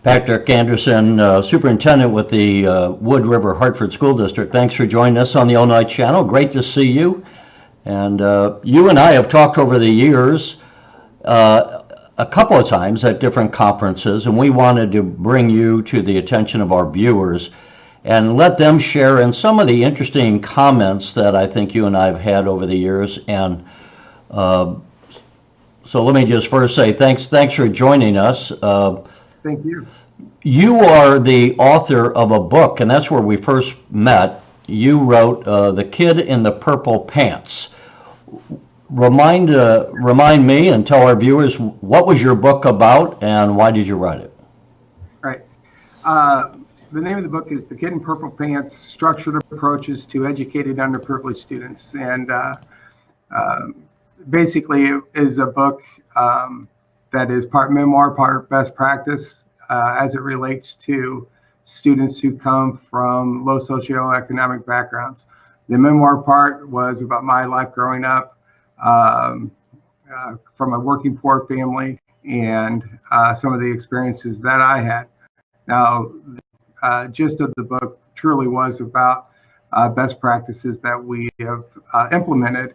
Patrick Anderson, Superintendent with the Wood River Hartford School District. Thanks for joining us on the All Night Channel. Great to see you. And you and I have talked over the years a couple of times at different conferences, and we wanted to bring you to the attention of our viewers and let them share in some of the interesting comments that I think you and I have had over the years. And so let me just first say thanks for joining us. Thank you. You are the author of a book, and that's where we first met. You wrote The Kid in the Purple Pants. Remind me and tell our viewers, what was your book about and why did you write it? Right. The name of the book is The Kid in Purple Pants, Structured Approaches to Educated Underprivileged Students. And basically it is a book that is part memoir, part best practice as it relates to students who come from low socioeconomic backgrounds. The memoir part was about my life growing up from a working poor family and some of the experiences that I had. Now, gist of the book truly was about best practices that we have implemented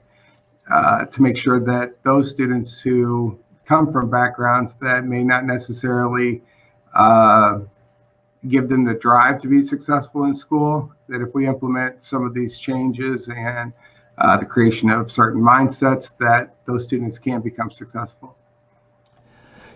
to make sure that those students who come from backgrounds that may not necessarily give them the drive to be successful in school, that if we implement some of these changes and the creation of certain mindsets, that those students can become successful.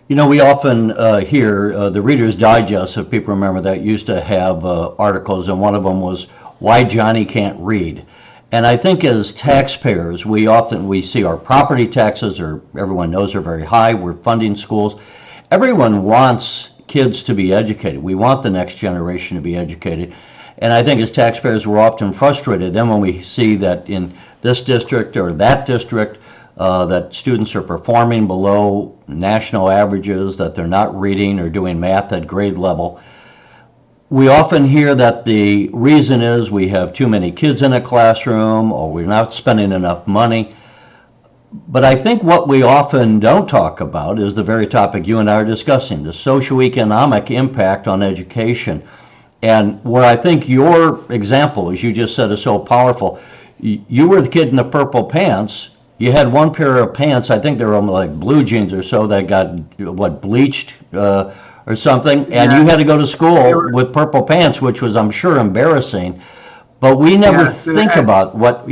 You know, we often hear the Reader's Digest, if people remember that, used to have articles, and one of them was Why Johnny Can't Read. And I think as taxpayers, we see our property taxes, or everyone knows, are very high. We're funding schools. Everyone wants kids to be educated. We want the next generation to be educated. And I think as taxpayers, we're often frustrated then when we see that in this district or that district, that students are performing below national averages, that they're not reading or doing math at grade level. We often hear that the reason is we have too many kids in a classroom or we're not spending enough money. But I think what we often don't talk about is the very topic you and I are discussing, the socioeconomic impact on education. And where I think your example, as you just said, is so powerful. You were the kid in the purple pants. You had one pair of pants, I think they were like blue jeans or so, that got, bleached or something, and you had to go to school with purple pants, which was, I'm sure, embarrassing. But we never think about what,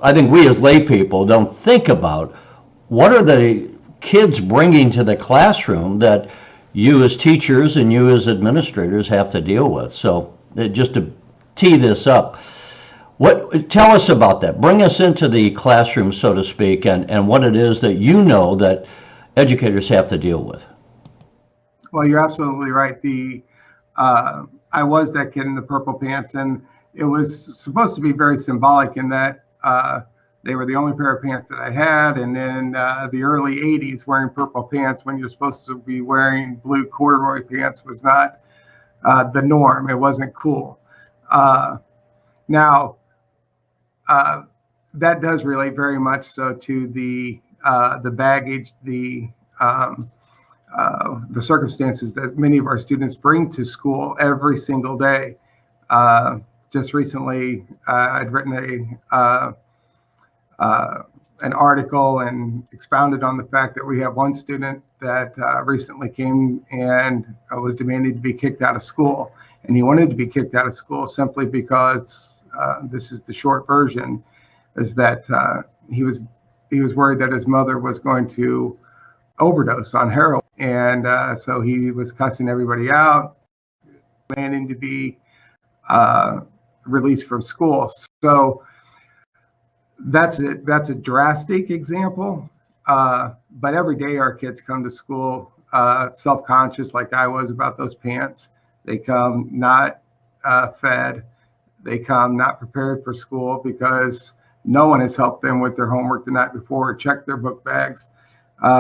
I think we as lay people don't think about what are the kids bringing to the classroom that you as teachers and you as administrators have to deal with. So just to tee this up, tell us about that. Bring us into the classroom, so to speak, and what it is that you know that educators have to deal with. Well, you're absolutely right. I was that kid in the purple pants, and it was supposed to be very symbolic in that they were the only pair of pants that I had. And in the early 80s, wearing purple pants when you're supposed to be wearing blue corduroy pants was not the norm. It wasn't cool. Now, that does relate very much so to the baggage, the circumstances that many of our students bring to school every single day. Just recently, I'd written an article and expounded on the fact that we have one student that recently came and was demanding to be kicked out of school. And he wanted to be kicked out of school simply because, this is the short version, is that he was worried that his mother was going to overdose on heroin. And so he was cussing everybody out, demanding to be released from school. So that's a drastic example. But every day our kids come to school self-conscious, like I was about those pants. They come not fed. They come not prepared for school because no one has helped them with their homework the night before or checked their book bags.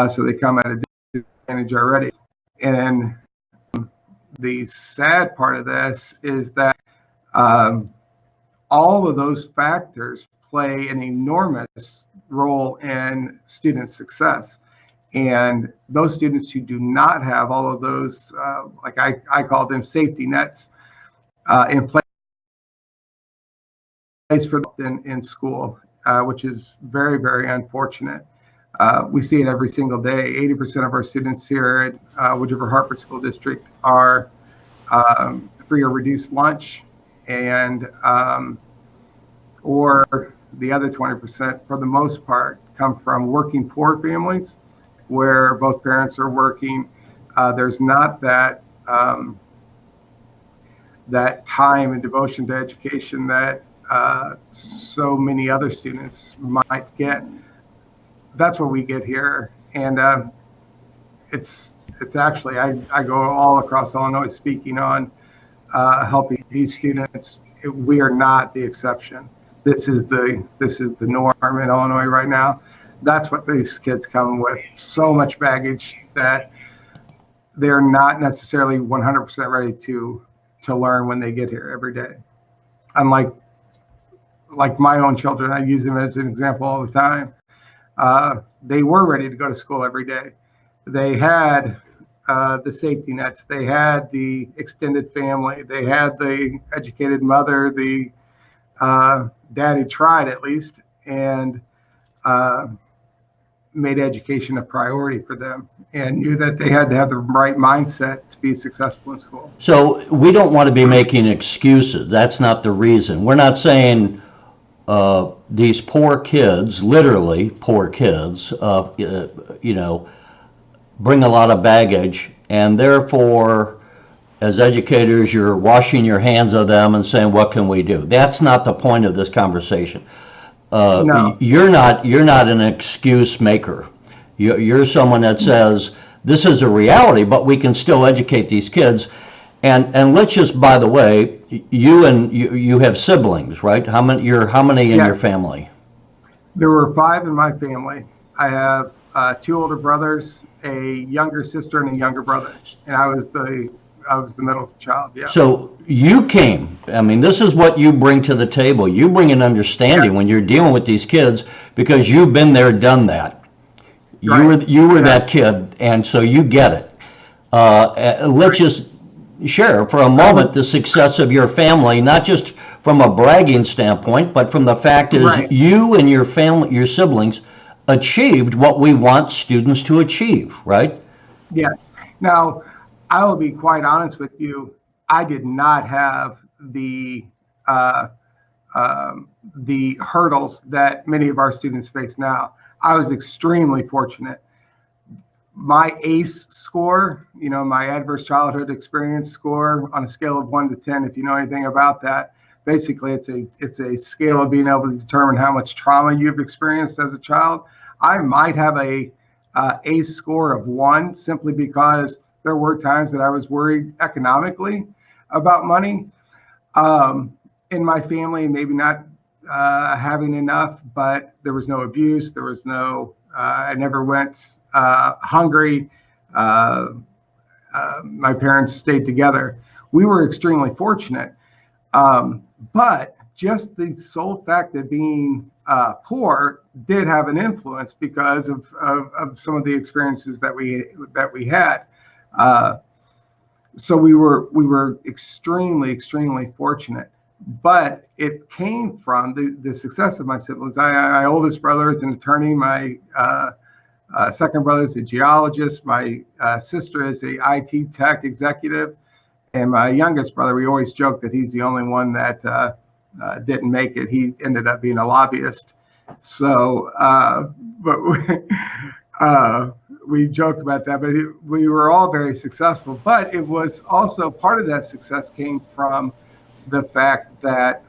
So they come at a disadvantage already. And the sad part of this is that all of those factors play an enormous role in student success. And those students who do not have all of those, like I call them safety nets, in place for them in school, which is very, very unfortunate. We see it every single day. 80% of our students here at Wood Hartford School District are free or reduced lunch, and or the other 20%, for the most part, come from working poor families where both parents are working. There's not that that time and devotion to education that so many other students might get. That's what we get here, and it's actually I go all across Illinois speaking on helping these students. We are not the exception. This is the norm in Illinois right now. That's what these kids come with, so much baggage that they're not necessarily 100% ready to learn when they get here every day. Unlike my own children, I use them as an example all the time. They were ready to go to school every day. They had the safety nets. They had the extended family. They had the educated mother. The daddy tried at least, and made education a priority for them, and knew that they had to have the right mindset to be successful in school. So we don't want to be making excuses. That's not the reason. We're not saying these poor kids, literally poor kids, bring a lot of baggage, and therefore, as educators, you're washing your hands of them and saying, what can we do? That's not the point of this conversation. No. You're not an excuse maker. You're someone that says, this is a reality, but we can still educate these kids. And let's just, by the way, you have siblings, right? How many in your family? There were 5 in my family. I have 2 older brothers, a younger sister, and a younger brother, and I was the middle child. Yeah. So you came. I mean, this is what you bring to the table. You bring an understanding when you're dealing with these kids, because you've been there, done that. Right. You were that kid, and so you get it. Let's just share for a moment the success of your family, not just from a bragging standpoint, but from the fact is you and your family, your siblings, achieved what we want students to achieve, right? Yes. Now, I will be quite honest with you. I did not have the hurdles that many of our students face now. I was extremely fortunate. My ACE score, my adverse childhood experience score, on a scale of 1 to 10, if you know anything about that, basically it's a scale of being able to determine how much trauma you've experienced as a child. I might have a ACE score of 1 simply because there were times that I was worried economically about money in my family, maybe not having enough, but there was no abuse. There was no, I never went hungry. My parents stayed together. We were extremely fortunate. But just the sole fact of being poor did have an influence because of some of the experiences that we had. So we were extremely fortunate, but it came from the success of my siblings. My oldest brother is an attorney. My second brother is a geologist. My sister is a IT tech executive, and my youngest brother, we always joke that he's the only one that didn't make it. He ended up being a lobbyist. So, but we joke about that, but we were all very successful. But it was also part of that success came from the fact that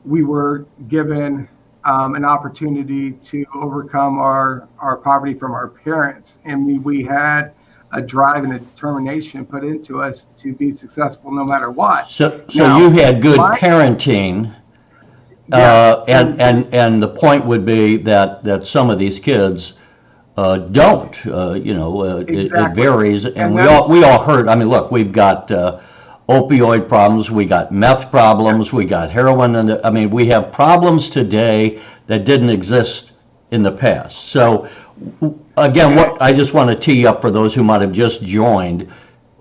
we were given an opportunity to overcome our poverty from our parents, and we had a drive and a determination put into us to be successful no matter what. So Now, you had good parenting. And the point would be that some of these kids don't. It varies, and we all heard. I mean, look, we've got opioid problems, we got meth problems, we got heroin, and we have problems today that didn't exist in the past. So Again, what I just want to tee up for those who might have just joined,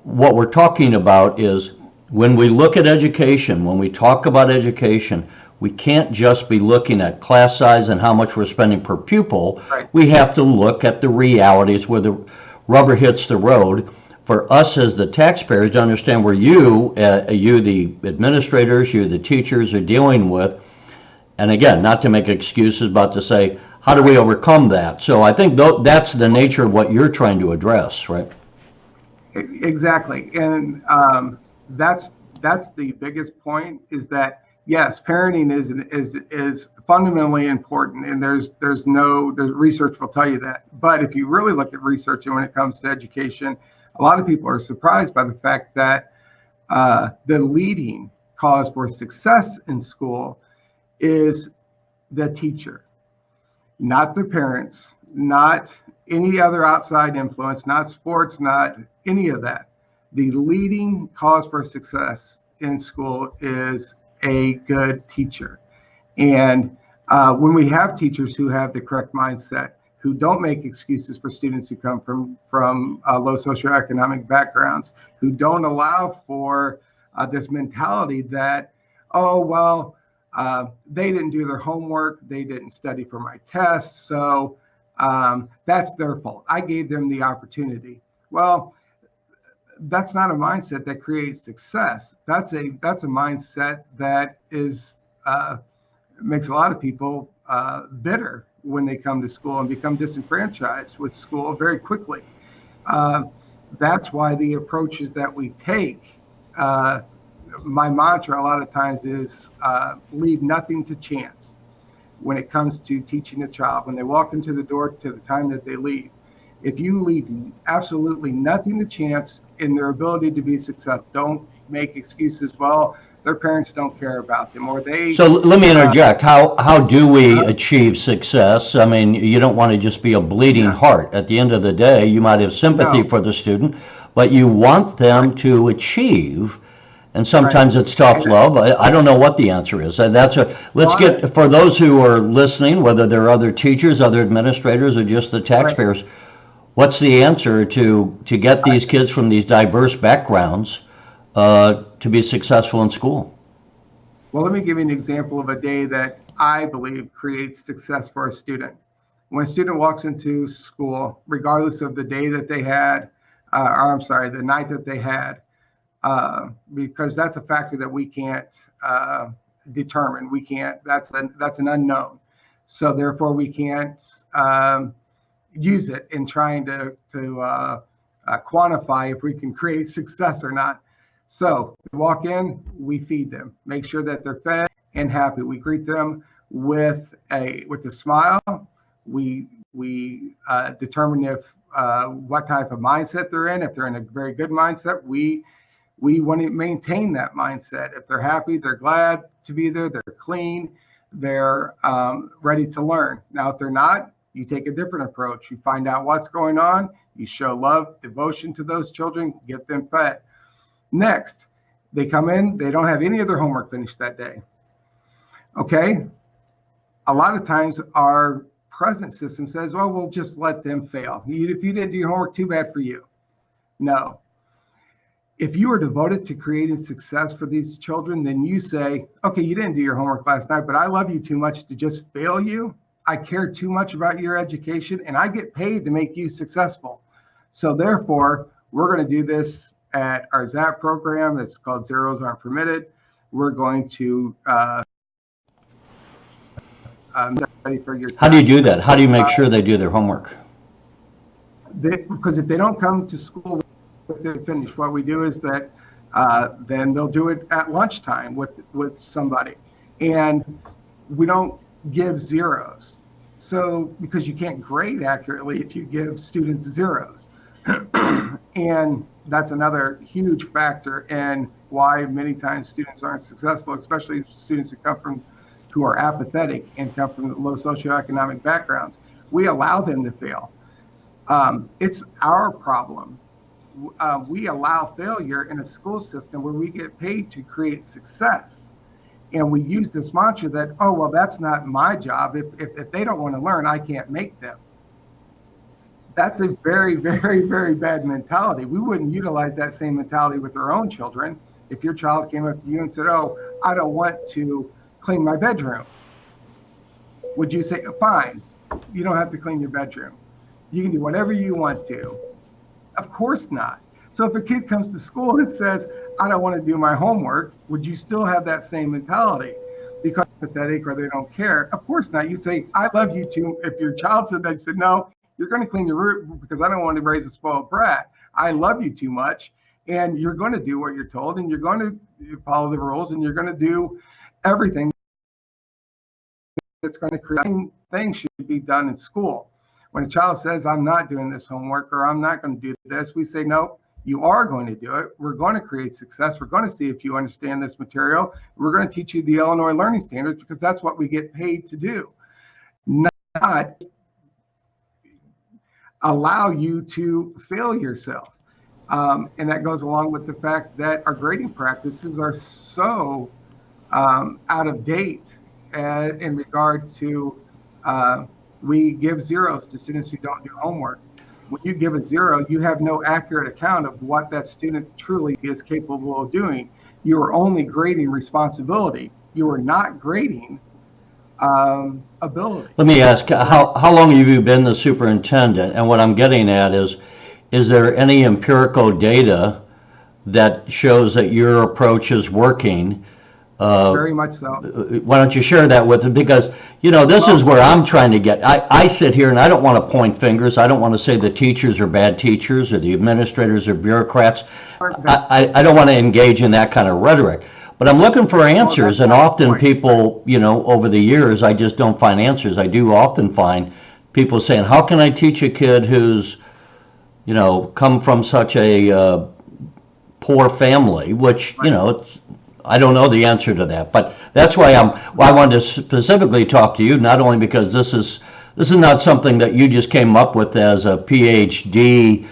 what we're talking about is when we look at education, when we talk about education, we can't just be looking at class size and how much we're spending per pupil. Right. We have to look at the realities where the rubber hits the road for us as the taxpayers to understand where you the administrators, you the teachers are dealing with. And again, not to make excuses, but to say, how do we overcome that? So I think that's the nature of what you're trying to address, right? Exactly. And that's the biggest point, is that yes, parenting is fundamentally important, and there's research will tell you that. But if you really look at research, and when it comes to education, a lot of people are surprised by the fact that the leading cause for success in school is the teacher, not the parents, not any other outside influence, not sports, not any of that. The leading cause for success in school is a good teacher. And when we have teachers who have the correct mindset, who don't make excuses for students who come from low socioeconomic backgrounds, who don't allow for this mentality that, oh, well, they didn't do their homework, they didn't study for my tests, so that's their fault. I gave them the opportunity. Well, that's not a mindset that creates success. That's a mindset that is makes a lot of people bitter when they come to school and become disenfranchised with school very quickly. That's why the approaches that we take, my mantra a lot of times is leave nothing to chance when it comes to teaching a child. When they walk into the door to the time that they leave, if you leave absolutely nothing to chance in their ability to be successful, don't make excuses. Well, their parents don't care about them, or they. So let me interject. How do we achieve success? I mean, you don't want to just be a bleeding heart. At the end of the day, you might have sympathy for the student, but you want them to achieve. And sometimes it's tough love. I don't know what the answer is. Let's get, for those who are listening, whether they're other teachers, other administrators, or just the taxpayers, what's the answer to get these kids from these diverse backgrounds to be successful in school? Well, let me give you an example of a day that I believe creates success for a student. When a student walks into school, regardless of the day that they had, the night that they had, because that's a factor that we can't determine. We can't. That's an unknown. So therefore, we can't use it in trying to quantify if we can create success or not. So we walk in, we feed them, make sure that they're fed and happy. We greet them with a smile. We determine if what type of mindset they're in. If they're in a very good mindset, we want to maintain that mindset. If they're happy, they're glad to be there, they're clean, they're ready to learn. Now, if they're not, you take a different approach. You find out what's going on, you show love, devotion to those children, get them fed. Next, they come in, they don't have any of their homework finished that day. Okay? A lot of times our present system says, well, we'll just let them fail. If you didn't do your homework, too bad for you. No. If you are devoted to creating success for these children, then you say, okay, you didn't do your homework last night, but I love you too much to just fail you. I care too much about your education, and I get paid to make you successful. So therefore, we're going to do this at our ZAP program. It's called Zeros Aren't Permitted. We're going to ready for your. How do you do that? How do you make sure they do their homework? Because if they don't come to school with it finished, what we do is that then they'll do it at lunchtime with somebody, and we don't give zeros. So because you can't grade accurately if you give students zeros. And that's another huge factor in why many times students aren't successful, especially students who are apathetic and come from low socioeconomic backgrounds. We allow them to fail. It's our problem. We allow failure in a school system where we get paid to create success. And we use this mantra that, oh, well, that's not my job. If they don't want to learn, I can't make them. That's a very, very, very bad mentality. We wouldn't utilize that same mentality with our own children. If your child came up to you and said, "Oh, I don't want to clean my bedroom," would you say, "Fine, you don't have to clean your bedroom. You can do whatever you want to"? Of course not. So if a kid comes to school and says, "I don't want to do my homework," would you still have that same mentality? Because they're pathetic or they don't care? Of course not. You'd say, "I love you too." If your child said that, you said, "No, you're going to clean your room because I don't want to raise a spoiled brat. I love you too much. And you're going to do what you're told, and you're going to follow the rules, and you're going to do everything that's going to create things should be done in school." When a child says, "I'm not doing this homework," or "I'm not going to do this," we say, "No, you are going to do it. We're going to create success. We're going to see if you understand this material. We're going to teach you the Illinois Learning Standards because that's what we get paid to do, not allow you to fail yourself." And that goes along with the fact that our grading practices are so out of date in regard to we give zeros to students who don't do homework. When you give a zero, you have no accurate account of what that student truly is capable of doing. You are only grading responsibility. You are not grading ability. Let me ask, how long have you been the superintendent? And what I'm getting at is there any empirical data that shows that your approach is working? Very much so. Why don't you share that with them? Because, this is where I'm trying to get. I sit here and I don't want to point fingers. I don't want to say the teachers are bad teachers or the administrators are bureaucrats. I don't want to engage in that kind of rhetoric. But I'm looking for answers, and often people, over the years, I just don't find answers. I do often find people saying, "How can I teach a kid who's, come from such a poor family?" Which, I don't know the answer to that. But that's why I wanted to specifically talk to you, not only because this is not something that you just came up with as a PhD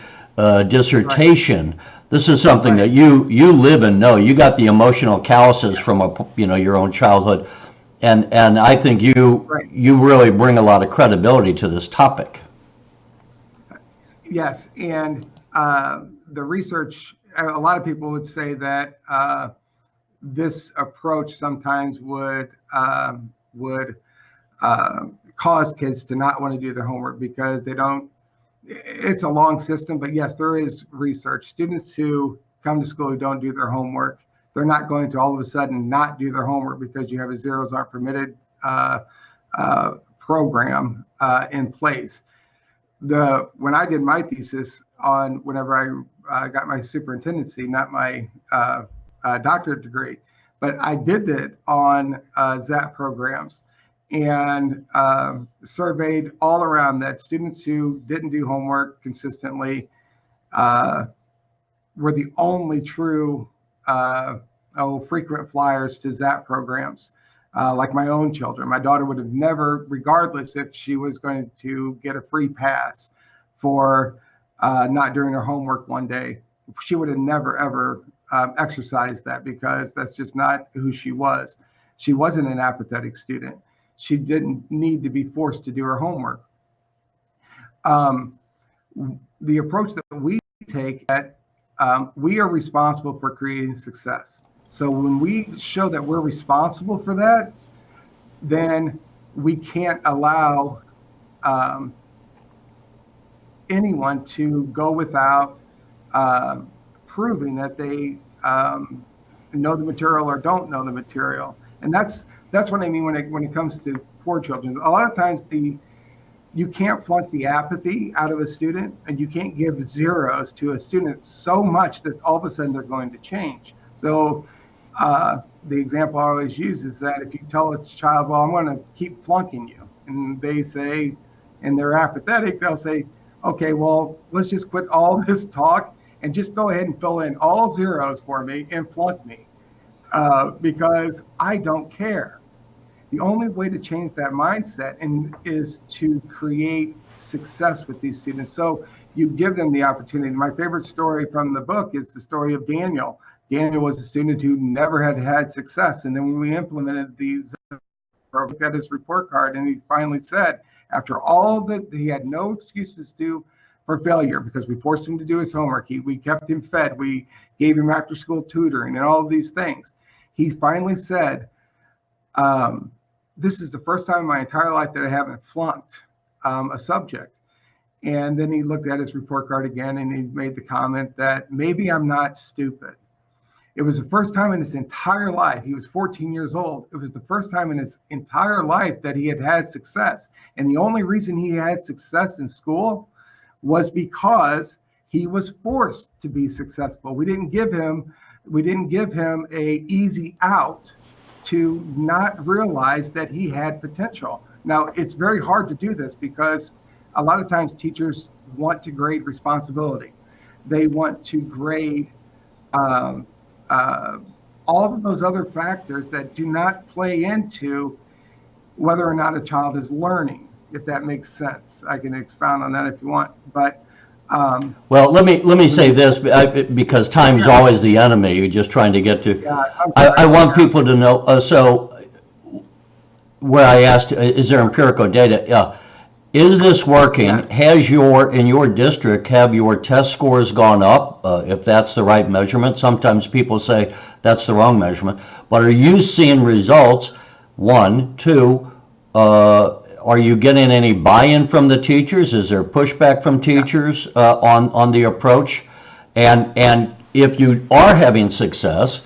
dissertation. Right. This is something that you live and know. You got the emotional calluses from your own childhood, and I think you really bring a lot of credibility to this topic. Yes, and the research. A lot of people would say that this approach sometimes would cause kids to not want to do their homework because they don't. It's a long system, but yes, there is research. Students who come to school who don't do their homework, they're not going to all of a sudden not do their homework because you have a zeros aren't permitted program in place. When I did my thesis whenever I got my superintendency, not my doctorate degree, but I did it on ZAP programs and surveyed all around that students who didn't do homework consistently were the only true frequent flyers to ZAP programs. Like my own children, my daughter would have never, regardless if she was going to get a free pass for not doing her homework one day, she would have never, ever exercised that because that's just not who she was. She wasn't an apathetic student. She didn't need to be forced to do her homework. The approach that we take, that we are responsible for creating success. So when we show that we're responsible for that, then we can't allow anyone to go without proving that they know the material or don't know the material. And that's what I mean when it comes to poor children. A lot of times you can't flunk the apathy out of a student, and you can't give zeros to a student so much that all of a sudden they're going to change. So the example I always use is that if you tell a child, "Well, I'm going to keep flunking you," and they say, and they're apathetic, they'll say, "Okay, well, let's just quit all this talk and just go ahead and fill in all zeros for me and flunk me because I don't care." The only way to change that mindset is to create success with these students. So you give them the opportunity. My favorite story from the book is the story of Daniel. Daniel was a student who never had success. And then when we implemented these, looked at his report card, and he finally said, after all that, he had no excuses to for failure because we forced him to do his homework. We kept him fed. We gave him after school tutoring and all of these things. He finally said, this is the first time in my entire life that I haven't flunked a subject. And then he looked at his report card again and he made the comment that maybe I'm not stupid. It was the first time in his entire life, he was 14 years old. It was the first time in his entire life that he had had success. And the only reason he had success in school was because he was forced to be successful. We didn't give him a easy out to not realize that he had potential. Now, it's very hard to do this because a lot of times teachers want to grade responsibility. They want to grade all of those other factors that do not play into whether or not a child is learning, if that makes sense. I can expound on that if you want, but well, let me say this because time is always the enemy. You're just trying to get to. Yeah, I want people to know. So, where I asked, is there empirical data? Is this working? Yes. Has in your district, have your test scores gone up? If that's the right measurement, sometimes people say that's the wrong measurement. But are you seeing results? One, two. Are you getting any buy-in from the teachers? Is there pushback from teachers on the approach? And if you are having success,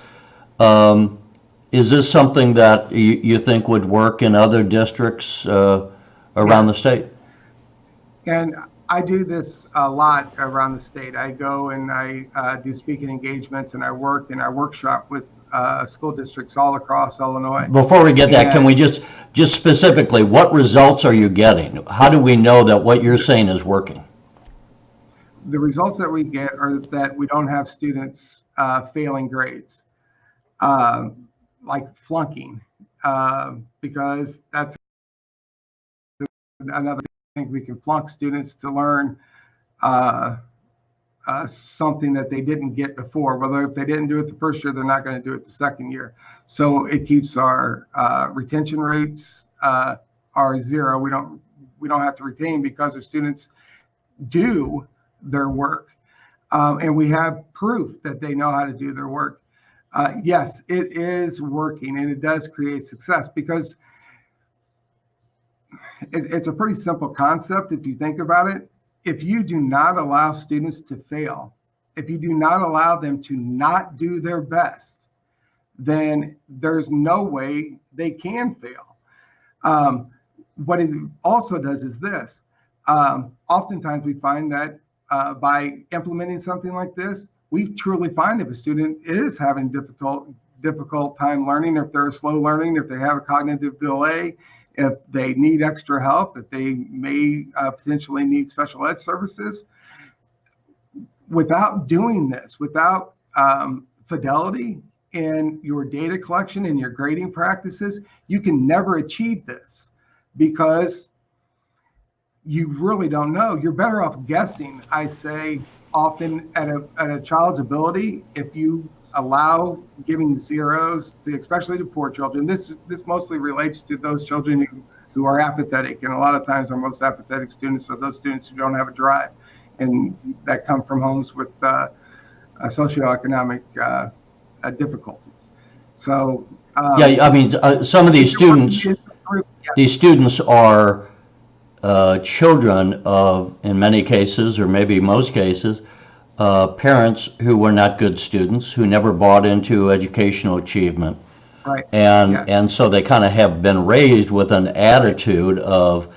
is this something that you think would work in other districts around the state? And I do this a lot around the state. I go and I do speaking engagements and I work in our workshop with school districts all across Illinois. Before we get that, can we just specifically, what results are you getting? How do we know that what you're saying is working? The results that we get are that we don't have students failing grades, like flunking, because that's another thing. We can flunk students to learn something that they didn't get before. Whether if they didn't do it the first year, they're not going to do it the second year. So it keeps our retention rates are zero. We don't have to retain because our students do their work, and we have proof that they know how to do their work. Yes, it is working, and it does create success because it's a pretty simple concept if you think about it. If you do not allow students to fail, if you do not allow them to not do their best, then there's no way they can fail. What it also does is this. Oftentimes we find that by implementing something like this, we truly find if a student is having difficult time learning, if they're slow learning, if they have a cognitive delay, if they need extra help, if they may potentially need special ed services. Without doing this, without fidelity in your data collection and your grading practices, you can never achieve this because you really don't know. You're better off guessing, I say, often at a child's ability if you allow giving zeros, especially to poor children. This mostly relates to those children who are apathetic, and a lot of times our most apathetic students are those students who don't have a drive, and that come from homes with socioeconomic difficulties. So yeah, I mean, some of these students are children of, in many cases, or maybe most cases, parents who were not good students, who never bought into educational achievement. Right. And so they kind of have been raised with an attitude of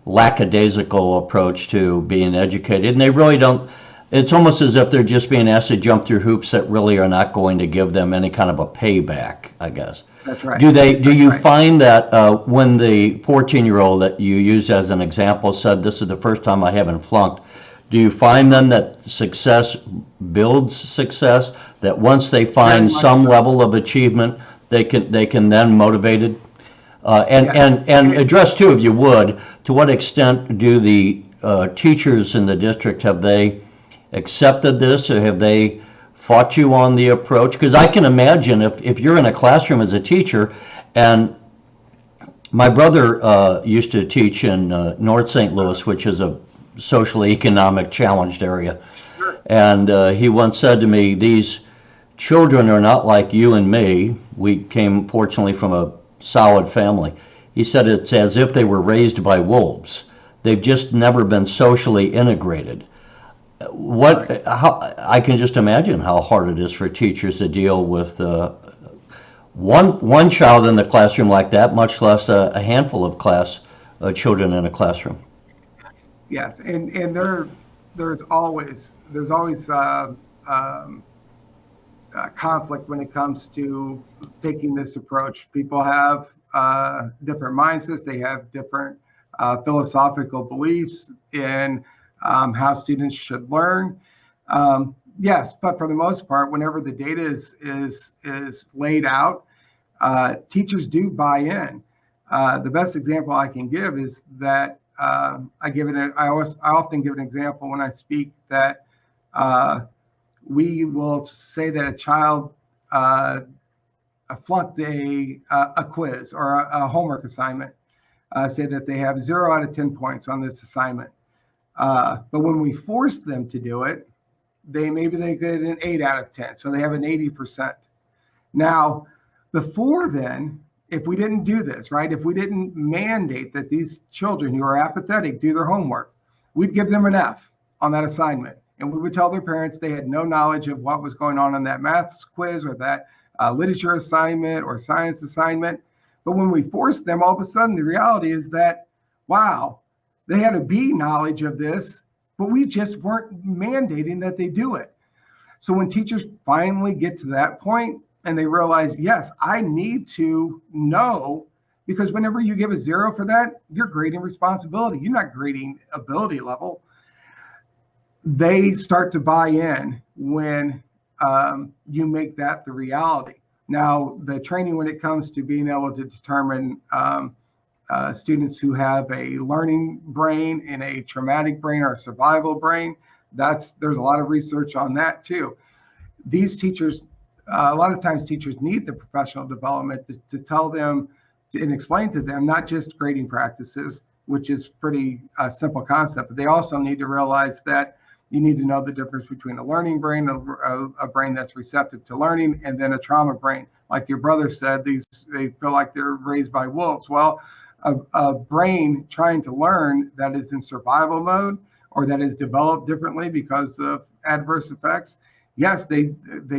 lackadaisical approach to being educated. And they really don't, it's almost as if they're just being asked to jump through hoops that really are not going to give them any kind of a payback, I guess. That's right. Do you find that when the 14-year-old that you used as an example said, this is the first time I haven't flunked, do you find then that success builds success, that once they find some level of achievement, they can then motivated? And address too, if you would, to what extent do the teachers in the district, have they accepted this, or have they fought you on the approach? Because I can imagine if you're in a classroom as a teacher, and my brother used to teach in North St. Louis, which is a socially economic challenged area. Sure. And he once said to me, these children are not like you and me. We came fortunately from a solid family. He said it's as if they were raised by wolves. They've just never been socially integrated. How, I can just imagine how hard it is for teachers to deal with one child in the classroom like that, much less a handful of children in a classroom. Yes, and there's always conflict when it comes to taking this approach. People have different mindsets. They have different philosophical beliefs in how students should learn. Yes, but for the most part, whenever the data is laid out, teachers do buy in. The best example I can give is that I often give an example when I speak that we will say that a child flunked a quiz or a homework assignment. Say that they have 0 out of 10 points on this assignment. But when we force them to do it, they get an 8 out of 10. So they have an 80%. Now, before then, if we didn't do this, right, if we didn't mandate that these children who are apathetic do their homework, we'd give them an F on that assignment. And we would tell their parents they had no knowledge of what was going on in that math quiz or that literature assignment or science assignment. But when we forced them, all of a sudden, the reality is that, wow, they had a B knowledge of this, but we just weren't mandating that they do it. So when teachers finally get to that point and they realize, yes, I need to know, because whenever you give a 0 for that, you're grading responsibility. You're not grading ability level. They start to buy in when you make that the reality. Now, the training when it comes to being able to determine students who have a learning brain and a traumatic brain or a survival brain, there's a lot of research on that too. These teachers, a lot of times teachers need the professional development to tell them and explain to them not just grading practices, which is pretty simple concept, but they also need to realize that you need to know the difference between a learning brain, a brain that's receptive to learning, and then a trauma brain. Like your brother said, they feel like they're raised by wolves. Well, a brain trying to learn that is in survival mode or that is developed differently because of adverse effects, yes, they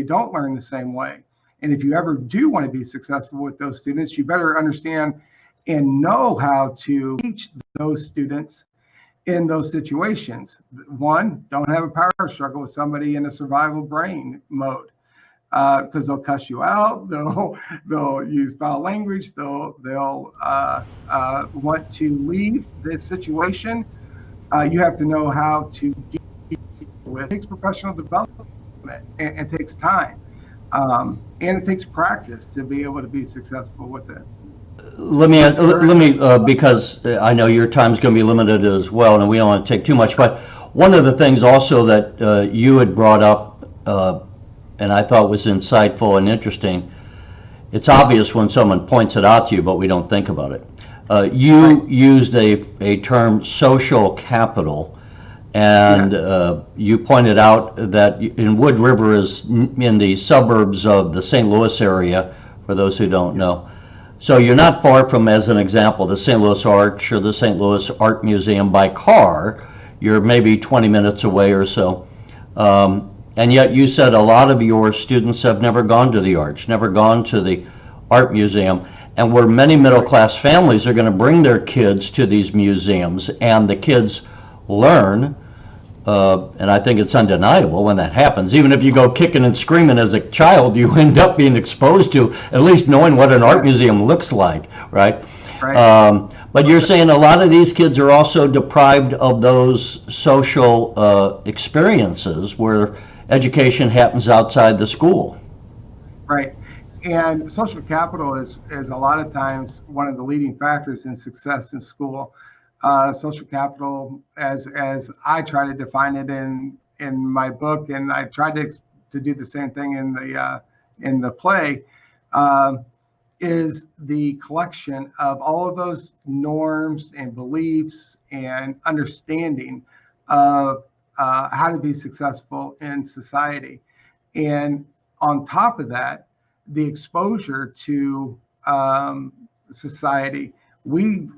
don't learn the same way. And if you ever do want to be successful with those students, you better understand and know how to teach those students in those situations. One, don't have a power struggle with somebody in a survival brain mode, because they'll cuss you out. They'll use foul language. They'll want to leave this situation. You have to know how to deal with it. It takes professional development and it takes time, and it takes practice to be able to be successful with it. Let me, because I know your time's going to be limited as well, and we don't want to take too much, but one of the things also that you had brought up, and I thought was insightful and interesting, it's obvious when someone points it out to you, but we don't think about it. You used a term, social capital, and Yes. You pointed out that in Wood River is in the suburbs of the St. Louis area, for those who don't know. So you're not far from, as an example, the St. Louis Arch or the St. Louis Art Museum by car. You're maybe 20 minutes away or so. And yet you said a lot of your students have never gone to the Arch, never gone to the Art Museum, and where many middle-class families are going to bring their kids to these museums, and the kids learn, and I think it's undeniable when that happens. Even if you go kicking and screaming as a child, you end up being exposed to at least knowing what an art museum looks like, right? Right. But you're saying a lot of these kids are also deprived of those social experiences where education happens outside the school. Right. And social capital is a lot of times one of the leading factors in success in school. Social capital, as I try to define it in my book, and I tried to do the same thing in the play, is the collection of all of those norms and beliefs and understanding of how to be successful in society. And on top of that, the exposure to society, we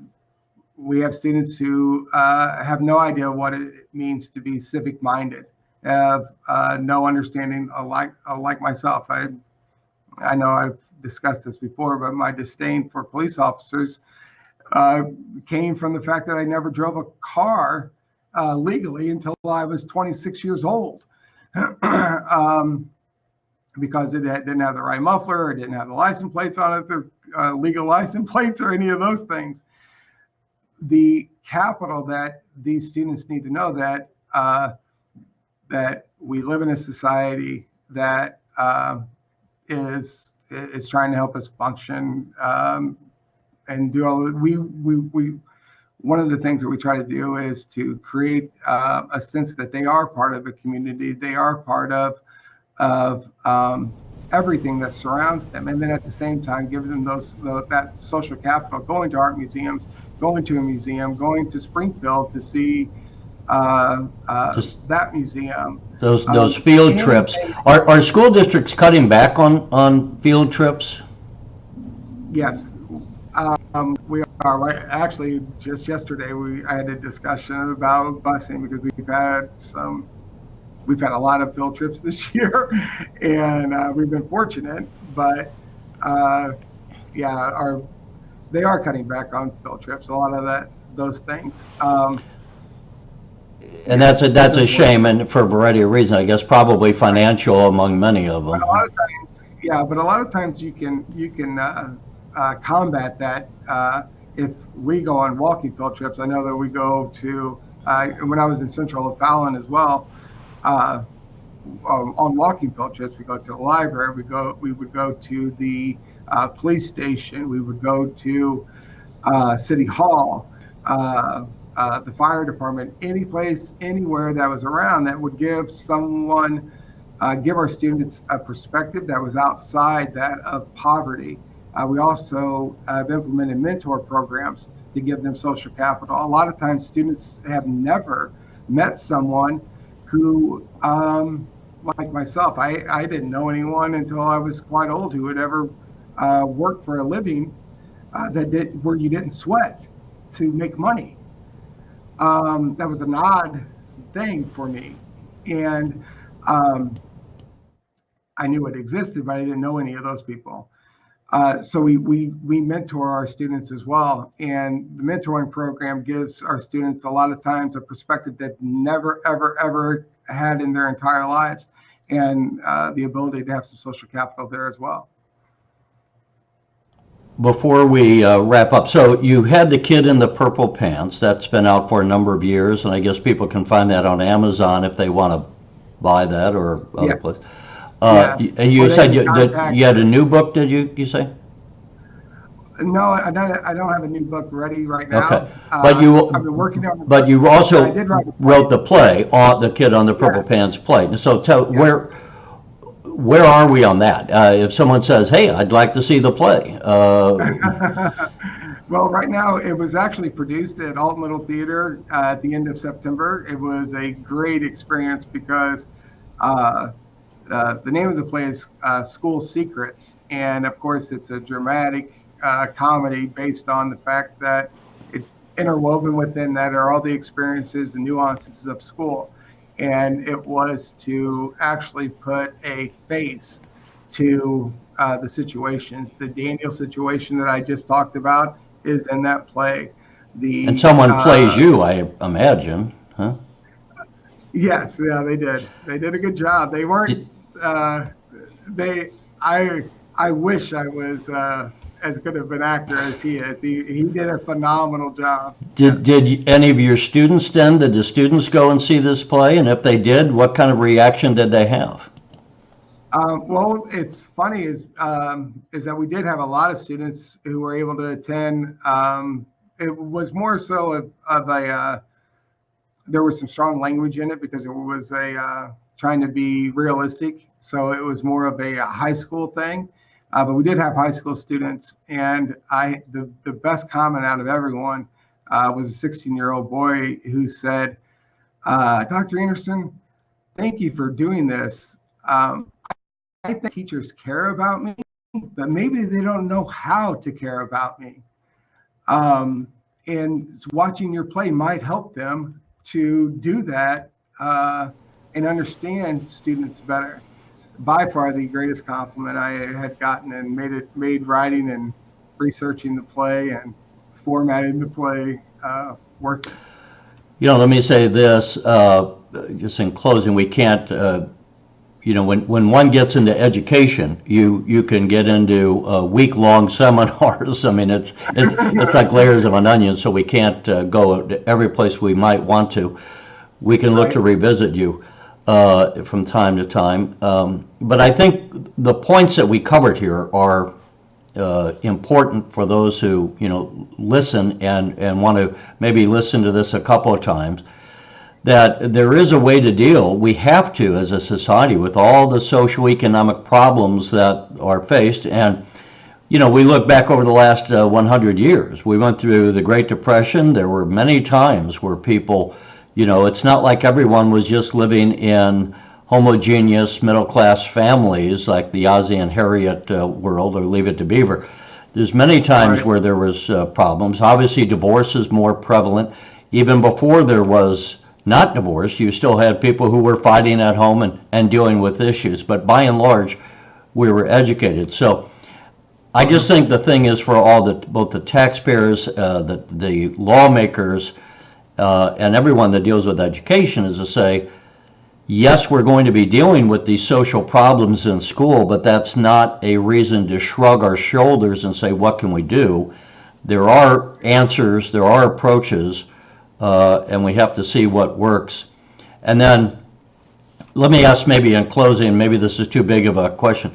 have students who have no idea what it means to be civic minded, have no understanding, like myself. I know I've discussed this before, but my disdain for police officers came from the fact that I never drove a car legally until I was 26 years old. Because it didn't have the right muffler, it didn't have the license plates on it, the legal license plates or any of those things. The capital that these students need to know that we live in a society that is trying to help us function and do all. We one of the things that we try to do is to create a sense that they are part of a community, they are part of everything that surrounds them, and then at the same time give them that social capital, going to art museums, going to a museum, going to Springfield to see that museum. Those field trips. Are school districts cutting back on field trips? Yes, we are. Right. Actually, just yesterday I had a discussion about busing because we've had a lot of field trips this year, and we've been fortunate. But yeah, they are cutting back on field trips. A lot of those things. And that's a shame, and for a variety of reasons. I guess probably financial among many of them. But a lot of times, but a lot of times you can combat that if we go on walking field trips. I know that we go to when I was in Central O'Fallon as well. On walking field trips, we go to the library. We would go to the police station. We would go to City Hall, the fire department, any place, anywhere that was around that would give our students a perspective that was outside that of poverty. We also have implemented mentor programs to give them social capital. A lot of times students have never met someone who, like myself, I didn't know anyone until I was quite old who had ever worked for a living where you didn't sweat to make money. That was an odd thing for me. And I knew it existed, but I didn't know any of those people. So we mentor our students as well. And the mentoring program gives our students a lot of times a perspective that never, ever, ever had in their entire lives, and the ability to have some social capital there as well. Before we wrap up, so you had The Kid in the Purple Pants. That's been out for a number of years, and I guess people can find that on Amazon if they want to buy that or other place. Yes. And you said you had a new book, did you say? No, I don't have a new book ready right now. Okay, I've been working on. But you also wrote the play, The Kid on the Purple Pants play. So where are we on that? If someone says, "Hey, I'd like to see the play," well, right now it was actually produced at Alton Little Theater at the end of September. It was a great experience because the name of the play is School Secrets, and of course it's a dramatic comedy based on the fact that interwoven within that are all the experiences and nuances of school. And it was to actually put a face to the situations. The Daniel situation that I just talked about is in that play. And someone plays you, I imagine, huh? Yes, yeah, they did. They did a good job. They weren't. I wish I was as good of an actor as he is. He did a phenomenal job. Did any of your students then? Did the students go and see this play? And if they did, what kind of reaction did they have? Well, it's funny is that we did have a lot of students who were able to attend. It was more so of a there was some strong language in it because it was trying to be realistic. So it was more of a high school thing. But we did have high school students, and the best comment out of everyone was a 16-year-old boy who said, Dr. Anderson, thank you for doing this. I think teachers care about me, but maybe they don't know how to care about me. And watching your play might help them to do that and understand students better. By far the greatest compliment I had gotten, and made writing and researching the play and formatting the play worth it. Let me say this, just in closing, we can't, when one gets into education, you can get into week-long seminars. I mean, it's like layers of an onion, so we can't go to every place we might want to. We can look to revisit you from time to time. But I think the points that we covered here are important for those who listen and want to maybe listen to this a couple of times, that there is a way to deal, we have to as a society, with all the socioeconomic problems that are faced. And we look back over the last 100 years. We went through the Great Depression. There were many times where people, it's not like everyone was just living in homogeneous middle-class families like the Ozzie and Harriet world, or Leave It to Beaver. There's many times where there was problems. Obviously, divorce is more prevalent. Even before there was not divorce, you still had people who were fighting at home and dealing with issues. But by and large, we were educated. So I just think the thing is, for both the taxpayers, the lawmakers, and everyone that deals with education, is to say, yes, we're going to be dealing with these social problems in school, but that's not a reason to shrug our shoulders and say, what can we do? There are answers, there are approaches, and we have to see what works. And then let me ask, maybe in closing, maybe this is too big of a question,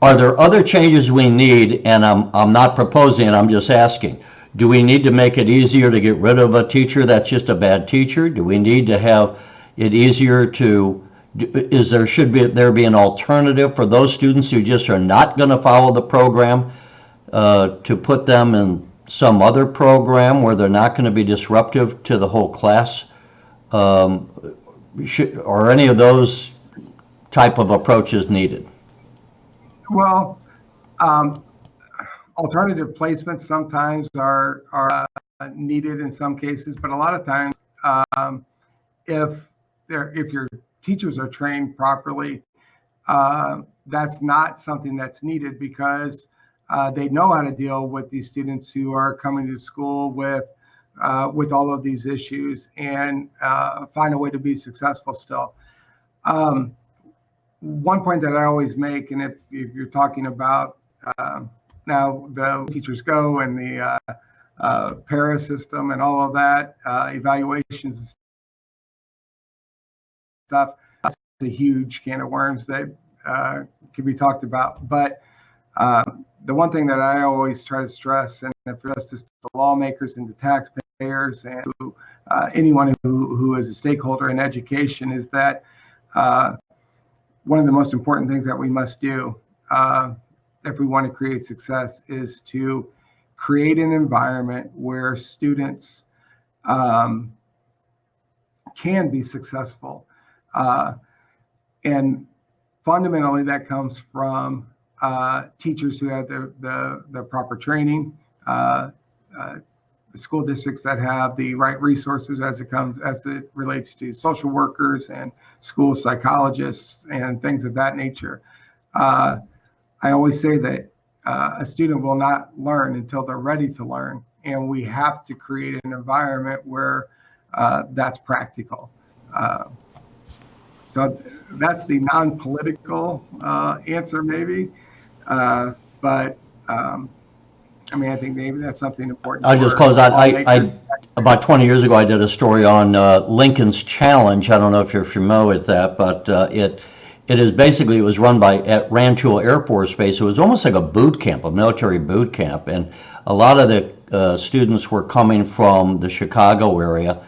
are there other changes we need? And I'm not proposing, I'm just asking. Do we need to make it easier to get rid of a teacher that's just a bad teacher? Do we need to have it easier to, should there be an alternative for those students who just are not going to follow the program, to put them in some other program where they're not going to be disruptive to the whole class? Are any of those type of approaches needed? Well, alternative placements sometimes are needed in some cases, but a lot of times, if your teachers are trained properly, that's not something that's needed, because they know how to deal with these students who are coming to school with all of these issues, and find a way to be successful still. One point that I always make, and if you're talking about now the Teachers Go and the para system and all of that, evaluations and stuff, that's a huge can of worms that can be talked about. But the one thing that I always try to stress, and address this to the lawmakers and the taxpayers and anyone who is a stakeholder in education, is that one of the most important things that we must do if we want to create success is to create an environment where students can be successful. And fundamentally, that comes from teachers who have the proper training, the school districts that have the right resources as it relates to social workers and school psychologists and things of that nature. I always say that a student will not learn until they're ready to learn, and we have to create an environment where that's practical. So that's the non-political answer, maybe. But I mean, I think maybe that's something important. I'll just close out. I about 20 years ago, I did a story on Lincoln's Challenge. I don't know if you're familiar with that, but it was run at Rantoul Air Force Base. It was almost like a boot camp, a military boot camp, and a lot of the students were coming from the Chicago area.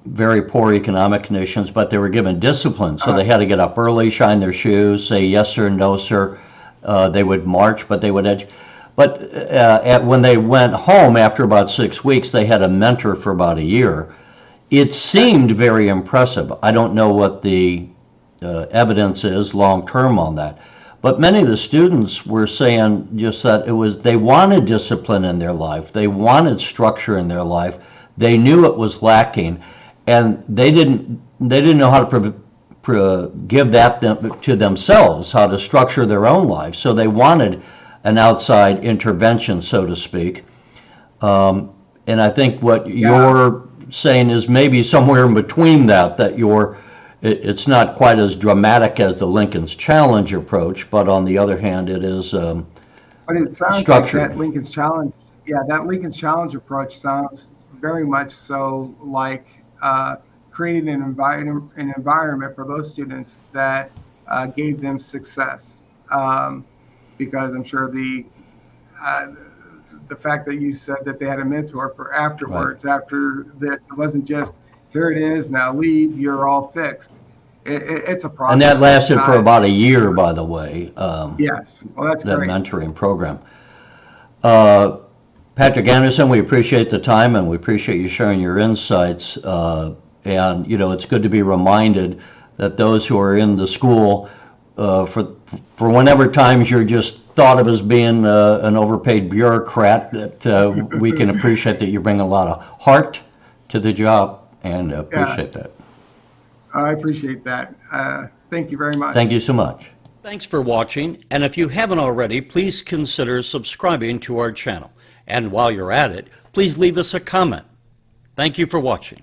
Very poor economic conditions, but they were given discipline. So they had to get up early, shine their shoes, say yes sir, no sir. They would march, but they would edge. But when they went home after about 6 weeks, they had a mentor for about a year. it seemed very impressive. I don't know what the evidence is long-term on that. But many of the students were saying just that they wanted discipline in their life. They wanted structure in their life. They knew it was lacking, and they didn't know how to give that to themselves, how to structure their own life. So they wanted an outside intervention, so to speak. And I think what you're saying is maybe somewhere in between that it's not quite as dramatic as the Lincoln's Challenge approach, but on the other hand, it is But it sounds structured. like that Lincoln's Challenge, that Lincoln's Challenge approach sounds very much so like creating an environment for those students that gave them success. Because I'm sure the fact that you said that they had a mentor for afterwards, after this, it wasn't just, here it is, now leave, you're all fixed. It's a process. And that lasted for about a year, by the way. Yes, well, that's that great. mentoring program. Patrick Anderson, we appreciate the time and we appreciate you sharing your insights. And it's good to be reminded that those who are in the school, for whenever times you're just thought of as being an overpaid bureaucrat, that we can appreciate that you bring a lot of heart to the job, and appreciate that. I appreciate that. Thank you very much. Thank you so much. Thanks for watching, and if you haven't already, please consider subscribing to our channel. And while you're at it, please leave us a comment. Thank you for watching.